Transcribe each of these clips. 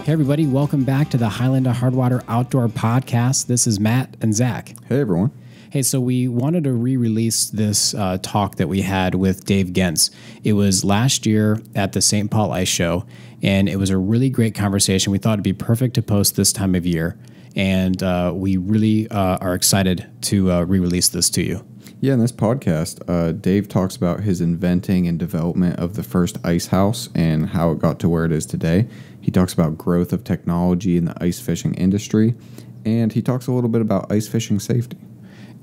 Hey everybody, welcome back to the Highland Hardwater Outdoor Podcast. This is Matt and Zach. Hey everyone. Hey, so we wanted to re-release this talk that we had with Dave Genz. It was last year at the St. Paul Ice Show, and it was a really great conversation. We thought it'd be perfect to post this time of year, and we really are excited to re-release this to you. Yeah, in this podcast, Dave talks about his inventing and development of the first ice house and how it got to where it is today. He talks about growth of technology in the ice fishing industry, and he talks a little bit about ice fishing safety.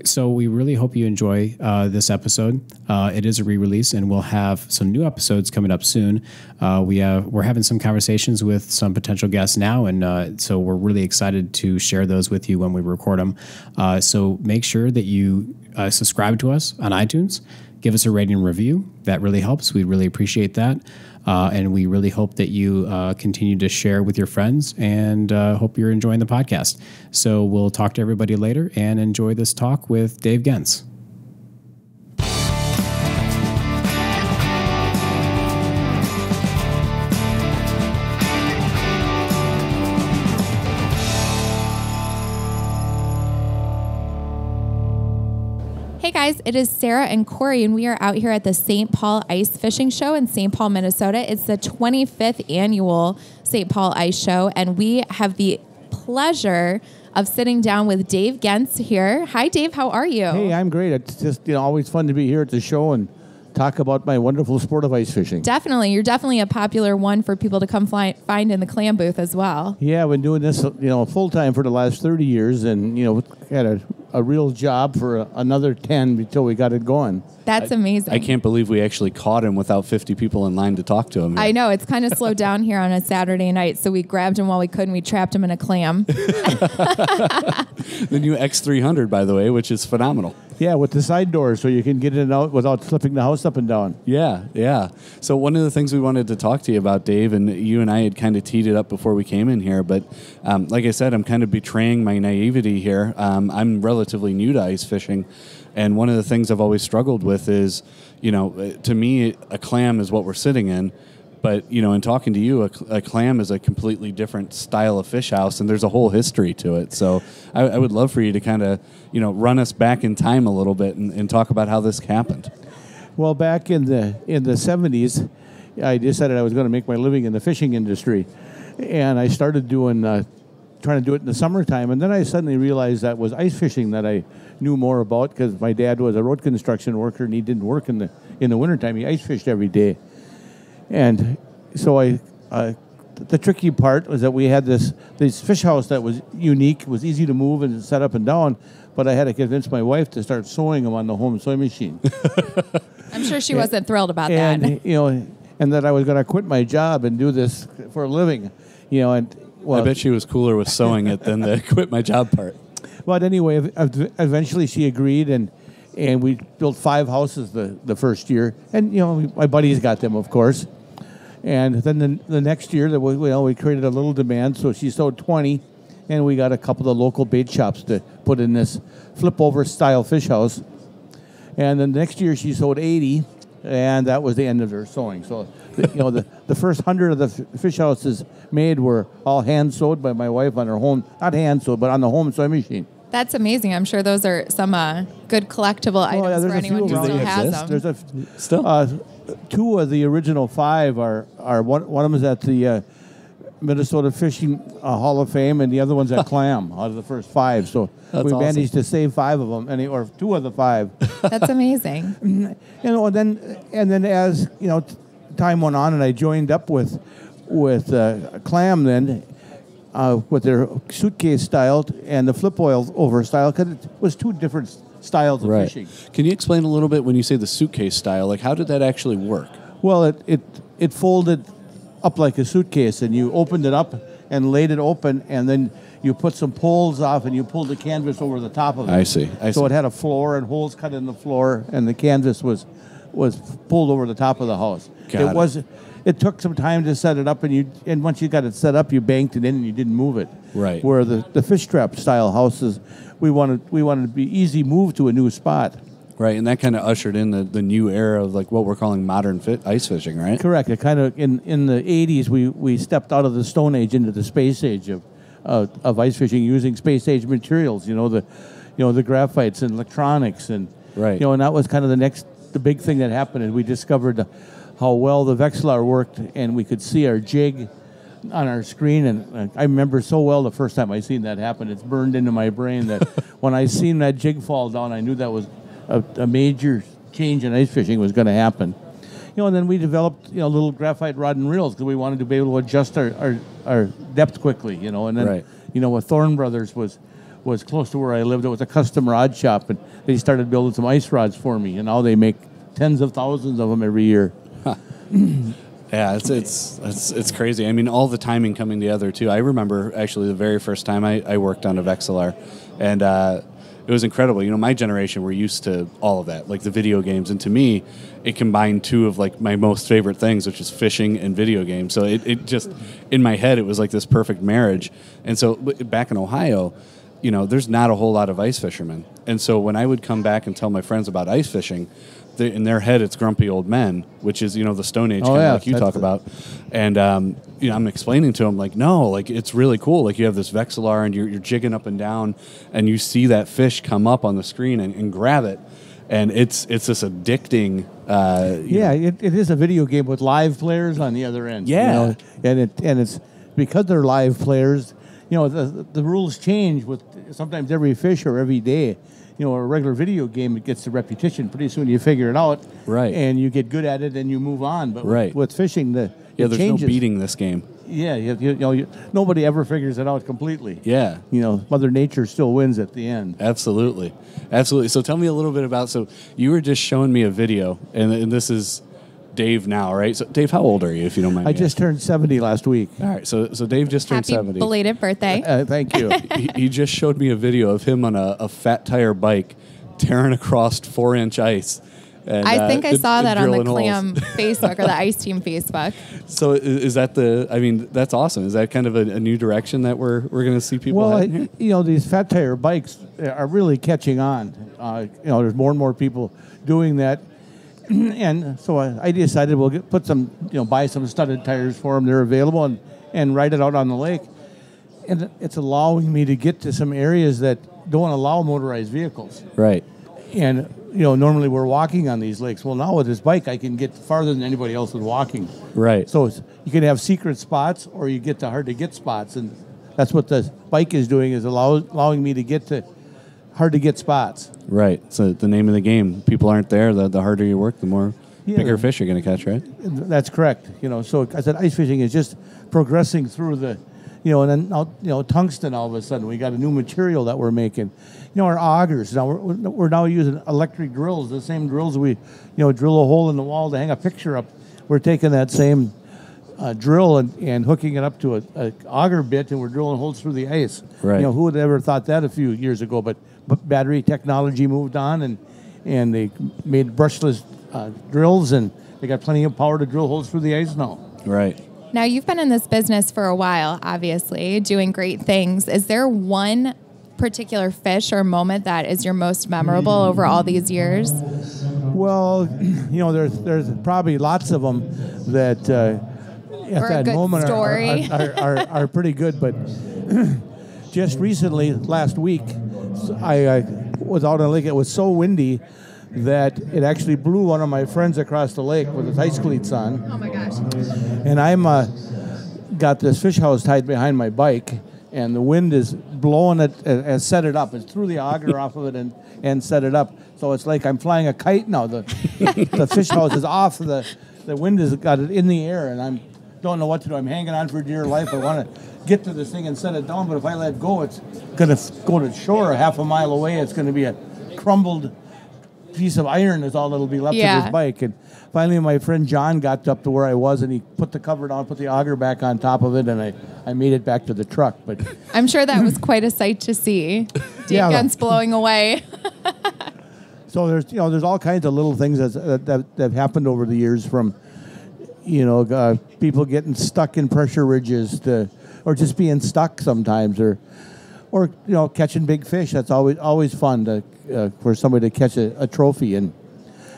So we really hope you enjoy this episode. It is a re-release, and we'll have some new episodes coming up soon. We're having some conversations with some potential guests now, and so we're really excited to share those with you when we record them. So make sure that you subscribe to us on iTunes. Give us a rating and review. That really helps. We really appreciate that. And we really hope that you continue to share with your friends, and hope you're enjoying the podcast. So we'll talk to everybody later, and enjoy this talk with Dave Genz. Hey guys, it is Sarah and Corey, and we are out here at the St. Paul Ice Fishing Show in St. Paul, Minnesota. It's the 25th annual St. Paul Ice Show, and we have the pleasure of sitting down with Dave Genz here. Hi, Dave. How are you? Hey, I'm great. It's just always fun to be here at the show and talk about my wonderful sport of ice fishing. Definitely. You're definitely a popular one for people to come find in the clam booth as well. Yeah, I've been doing this full time for the last 30 years, and had a real job for another 10 until we got it going. That's amazing. I can't believe we actually caught him without 50 people in line to talk to him. I know. It's kind of slowed down here on a Saturday night, so we grabbed him while we could, and we trapped him in a clam. The new X300, by the way, which is phenomenal. Yeah, with the side doors, so you can get in and out without flipping the house up and down. Yeah. So one of the things we wanted to talk to you about, Dave, and you and I had kind of teed it up before we came in here, but like I said, I'm kind of betraying my naivety here. I'm relatively new to ice fishing, and one of the things I've always struggled with is, to me, a clam is what we're sitting in. But, in talking to you, a clam is a completely different style of fish house, and there's a whole history to it. So I would love for you to kind of, run us back in time a little bit and talk about how this happened. Well, back in the 70s, I decided I was going to make my living in the fishing industry. And I started trying to do it in the summertime. And then I suddenly realized that was ice fishing that I knew more about, because my dad was a road construction worker, and he didn't work in the wintertime. He ice fished every day. And so the tricky part was that we had this fish house that was unique, was easy to move and set up and down, but I had to convince my wife to start sewing them on the home sewing machine. I'm sure she wasn't thrilled about that. And that I was going to quit my job and do this for a living, I bet she was cooler with sewing it than the quit my job part. But anyway, eventually she agreed, and we built 5 houses the first year. And, my buddies got them, of course. And then the next year, we created a little demand, so she sewed 20, and we got a couple of local bait shops to put in this flip-over style fish house. And then the next year, she sewed 80, and that was the end of her sewing. So, the first 100 of the fish houses made were all hand-sewed by my wife on her home, not hand-sewed, but on the home sewing machine. That's amazing. I'm sure those are some good collectible items for anyone who still has them. There's Still? 2 of the original 5 are one of them is at the Minnesota Fishing Hall of Fame, and the other one's at Clam out of the first 5. So That's we awesome. managed to save 5 of them, or 2 of the 5. That's amazing. And then as time went on, and I joined up with Clam then. With their suitcase style and the flip oil over style, because it was 2 different styles of fishing. Can you explain a little bit when you say the suitcase style? Like, how did that actually work? Well, it folded up like a suitcase, and you opened it up and laid it open, and then you put some poles off, and you pulled the canvas over the top of it. I see. So it had a floor and holes cut in the floor, and the canvas was pulled over the top of the house. It took some time to set it up, and once you got it set up, you banked it in and you didn't move it. Right. Where the fish trap style houses, we wanted to be easy move to a new spot. Right, and that kind of ushered in the new era of like what we're calling modern ice fishing, right? Correct. It kind of in the 80s we stepped out of the Stone Age into the space age of ice fishing using space age materials. The graphites and electronics and right. And that was kind of the big thing that happened, and we discovered how well the Vexilar worked, and we could see our jig on our screen. And I remember so well the first time I seen that happen. It's burned into my brain that when I seen that jig fall down, I knew that was a major change in ice fishing was going to happen. And then we developed little graphite rod and reels because we wanted to be able to adjust our depth quickly. And then right. What Thorn Brothers was close to where I lived. It was a custom rod shop, and they started building some ice rods for me. And now they make tens of thousands of them every year. Huh. Yeah, it's crazy. I mean, all the timing coming together too. I remember actually the very first time I worked on a Vexilar, and it was incredible. My generation, we're used to all of that, like the video games, and to me, it combined two of like my most favorite things, which is fishing and video games. So it just, in my head, it was like this perfect marriage. And so back in Ohio, there's not a whole lot of ice fishermen. And so when I would come back and tell my friends about ice fishing, in their head, it's grumpy old men, which is, the Stone Age, kind of like you talk about. And, I'm explaining to them, like, no, like, it's really cool. Like, you have this Vexilar, and you're jigging up and down, and you see that fish come up on the screen and grab it. And it's this addicting... it is a video game with live players on the other end. Yeah. And it's because they're live players, the rules change with sometimes every fish or every day. A regular video game, it gets the repetition. Pretty soon you figure it out, right? And you get good at it, and you move on. But right. with fishing, there's changes. No beating this game. Yeah, nobody ever figures it out completely. Yeah, Mother Nature still wins at the end. Absolutely. So tell me a little bit about. So you were just showing me a video, and this is Dave now, right? So Dave, how old are you, if you don't mind? I just turned 70 last week. All right, so Dave just turned 70. Happy belated birthday. Thank you. he just showed me a video of him on a fat tire bike tearing across 4-inch ice. And, I think I saw that on the drilling Clam Facebook or the Ice Team Facebook. So is that that's awesome. Is that kind of a new direction that we're going to see people heading here? These fat tire bikes are really catching on. There's more and more people doing that. And so I decided we'll put some, buy some studded tires for them. They're available and ride it out on the lake. And it's allowing me to get to some areas that don't allow motorized vehicles. Right. And, normally we're walking on these lakes. Well, now with this bike, I can get farther than anybody else is walking. Right. So you can have secret spots or you get to hard-to-get spots. And that's what the bike is doing, is allowing me to get to hard-to-get spots. Right. So the name of the game. People aren't there. The harder you work, the more bigger fish you're going to catch, right? That's correct. So I said ice fishing is just progressing through the, and then now, tungsten all of a sudden. We got a new material that we're making. Our augers. Now we're now using electric drills, the same drills we, drill a hole in the wall to hang a picture up. We're taking that same drill and hooking it up to a auger bit, and we're drilling holes through the ice. Right. Who would have ever thought that a few years ago? But battery technology moved on, and they made brushless drills, and they got plenty of power to drill holes through the ice now. Right. Now, you've been in this business for a while, obviously, doing great things. Is there one particular fish or moment that is your most memorable over all these years? Well, there's probably lots of them that at that moment are pretty good. But just recently, last week, I was out on the lake. It was so windy that it actually blew one of my friends across the lake with his ice cleats on. Oh my gosh. And I'm got this fish house tied behind my bike, and the wind is blowing it and set it up. It's threw the auger off of it and set it up. So it's like I'm flying a kite now. The fish house is off. The wind has got it in the air, and I don't know what to do. I'm hanging on for dear life. I want to get to this thing and set it down, but if I let go, it's going to go to shore half a mile away. It's going to be a crumbled piece of iron is all that'll be left of his bike. And finally, my friend John got up to where I was, and he put the cover down, put the auger back on top of it, and I made it back to the truck. But I'm sure that was quite a sight to see. Dave Genz blowing away. So there's all kinds of little things that have happened over the years, from people getting stuck in pressure ridges or just being stuck sometimes, or catching big fish. That's always fun to for somebody to catch a trophy, and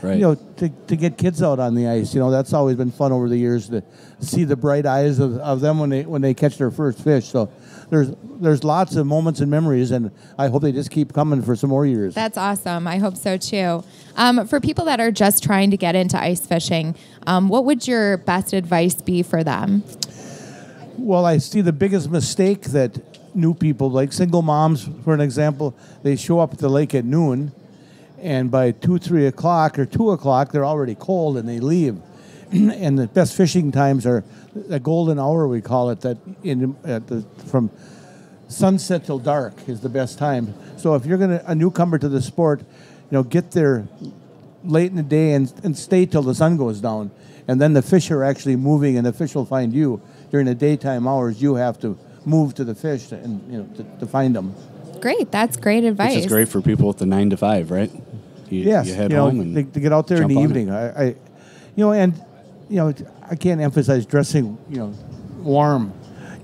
Right. to get kids out on the ice. That's always been fun over the years to see the bright eyes of them when they catch their first fish. So there's lots of moments and memories, and I hope they just keep coming for some more years. That's awesome. I hope so too. For people that are just trying to get into ice fishing, what would your best advice be for them? Well, I see the biggest mistake that new people, like single moms, for an example, they show up at the lake at noon, and by 2, 3 o'clock or 2 o'clock, they're already cold and they leave. And the best fishing times are the golden hour, we call it, from sunset till dark is the best time. So if you're a newcomer to the sport, get there late in the day and stay till the sun goes down. And then the fish are actually moving, and the fish will find you. During the daytime hours, you have to move to the fish to find them. Great. That's great advice. Which is great for people with the 9 to 5, right? Yes. You head home and to get out there in the jump on evening. I can't emphasize dressing, warm.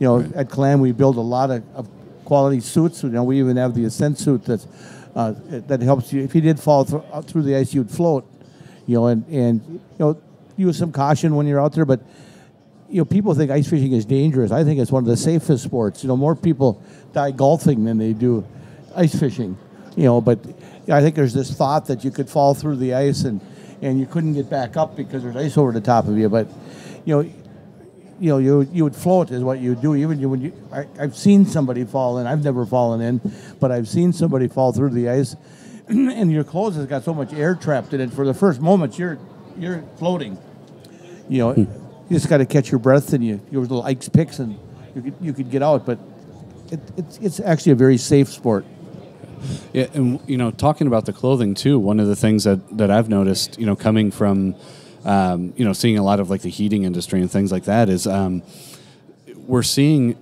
Right. At Clam we build a lot of quality suits. We even have the Ascent suit that helps you. If you did fall through the ice, you'd float. And use some caution when you're out there. But people think ice fishing is dangerous. I think it's one of the safest sports. More people die golfing than they do ice fishing. But I think there's this thought that you could fall through the ice and you couldn't get back up because there's ice over the top of you. But you would float is what you do. Even I've seen somebody fall in. I've never fallen in, but I've seen somebody fall through the ice, and your clothes has got so much air trapped in it. For the first moments, you're floating. You just got to catch your breath, and your little ice picks, and you could get out. But it's actually a very safe sport. Yeah, and talking about the clothing too, one of the things that I've noticed, coming from, seeing a lot of like the heating industry and things like that is, we're seeing,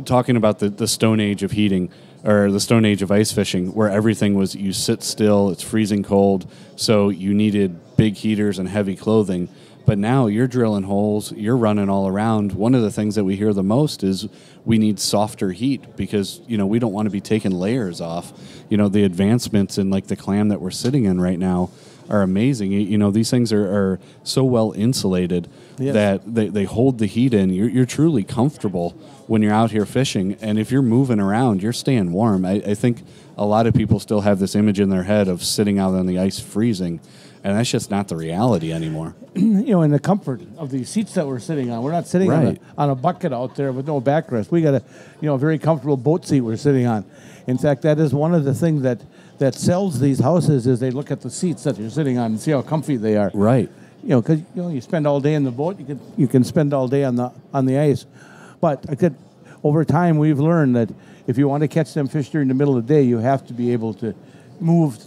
talking about the Stone Age of heating or the Stone Age of ice fishing, where everything was you sit still, it's freezing cold, so you needed big heaters and heavy clothing. But now you're drilling holes, you're running all around. One of the things that we hear the most is we need softer heat because, we don't want to be taking layers off. The advancements in like the clam that we're sitting in right now are amazing. These things are so well insulated that they hold the heat in. You're truly comfortable when you're out here fishing. And if you're moving around, you're staying warm. I think a lot of people still have this image in their head of sitting out on the ice freezing. And that's just not the reality anymore. In the comfort of the seats that we're sitting on. We're not sitting on a bucket out there with no backrest. We got a very comfortable boat seat we're sitting on. In fact, that is one of the things that sells these houses is they look at the seats that you're sitting on and see how comfy they are. Right. Because you spend all day in the boat, you can spend all day on the ice. But over time we've learned that if you want to catch them fish during the middle of the day, you have to be able to move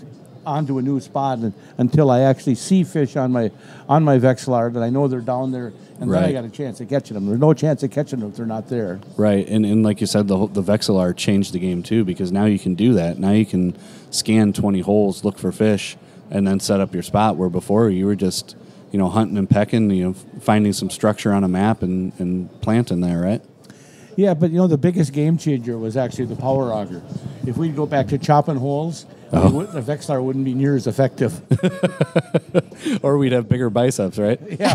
onto a new spot until I actually see fish on my Vexilar that I know they're down there, and then I got a chance of catching them. There's no chance of catching them if they're not there. Right, and like you said, the Vexilar changed the game too, because now you can do that. Now you can scan 20 holes, look for fish, and then set up your spot, where before you were just hunting and pecking, finding some structure on a map and planting there, right? Yeah, but the biggest game changer was actually the power auger. If we go back to chopping holes, the Vexilar wouldn't be near as effective. Or we'd have bigger biceps, right? Yeah.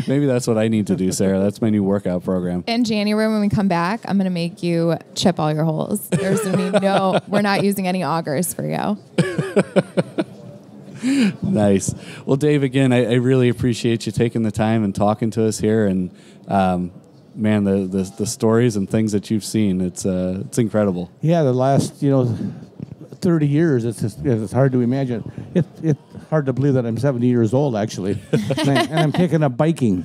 Maybe that's what I need to do, Sarah. That's my new workout program. In January, when we come back, I'm going to make you chip all your holes. There's going to be we're not using any augers for you. Nice. Well, Dave, again, I really appreciate you taking the time and talking to us here. And man, the stories and things that you've seen, it's incredible. Yeah, the last 30 years, it's hard to imagine. It's hard to believe that I'm 70 years old, actually, and I'm taking up biking.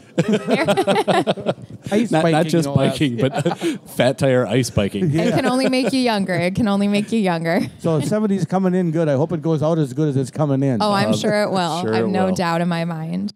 Ice biking, not just biking, but fat tire ice biking. Yeah. It can only make you younger. It can only make you younger. So 70's coming in good. I hope it goes out as good as it's coming in. Oh, I'm sure it will. Sure I have no will. doubt in my mind.